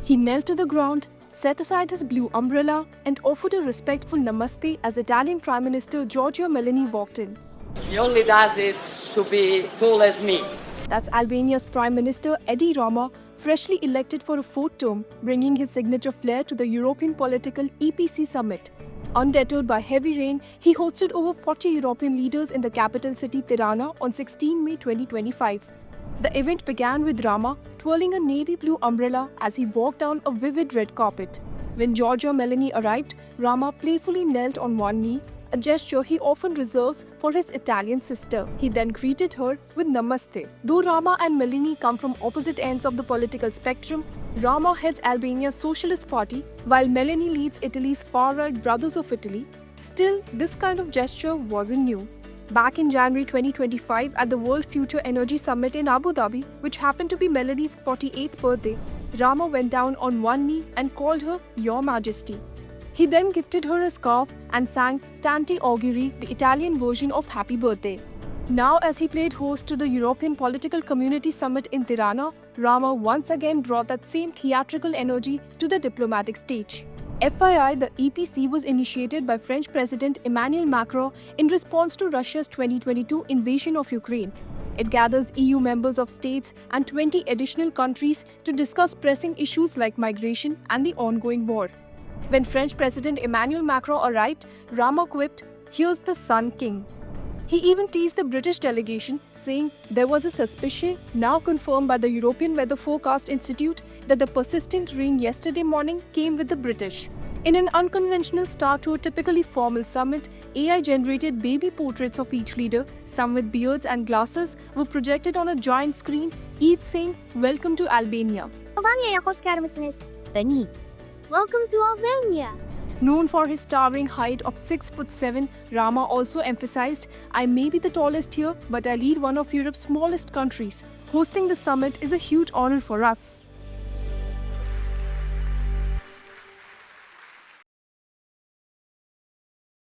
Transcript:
He knelt to the ground, set aside his blue umbrella, and offered a respectful namaste as Italian Prime Minister Giorgia Meloni walked in. He only does it to be tall as me. That's Albania's Prime Minister Edi Rama, freshly elected for a fourth term, bringing his signature flair to the European political EPC summit. Undeterred by heavy rain, he hosted over 40 European leaders in the capital city Tirana on 16 May 2025. The event began with Rama twirling a navy blue umbrella as he walked down a vivid red carpet. When Giorgia Meloni arrived, Rama playfully knelt on one knee, a gesture he often reserves for his Italian sister. He then greeted her with Namaste. Though Rama and Meloni come from opposite ends of the political spectrum, Rama heads Albania's Socialist Party, while Meloni leads Italy's far-right Brothers of Italy. Still, this kind of gesture wasn't new. Back in January 2025 at the World Future Energy Summit in Abu Dhabi, which happened to be Meloni's 48th birthday, Rama went down on one knee and called her Your Majesty. He then gifted her a scarf and sang Tanti Auguri, the Italian version of Happy Birthday. Now, as he played host to the European Political Community Summit in Tirana, Rama once again brought that same theatrical energy to the diplomatic stage. FYI, the EPC was initiated by French President Emmanuel Macron in response to Russia's 2022 invasion of Ukraine. It gathers EU members of states and 20 additional countries to discuss pressing issues like migration and the ongoing war. When French President Emmanuel Macron arrived, Rama quipped, "Here's the Sun King." He even teased the British delegation, saying there was a suspicion, now confirmed by the European Weather Forecast Institute, that the persistent rain yesterday morning came with the British. In an unconventional start to a typically formal summit, AI-generated baby portraits of each leader, some with beards and glasses, were projected on a giant screen, each saying, "Welcome to Albania." Albanya'ya hoş gelmişsiniz. Beni. Welcome to Albania. Known for his towering height of 6'7", Rama also emphasized, "I may be the tallest here, but I lead one of Europe's smallest countries. Hosting the summit is a huge honor for us."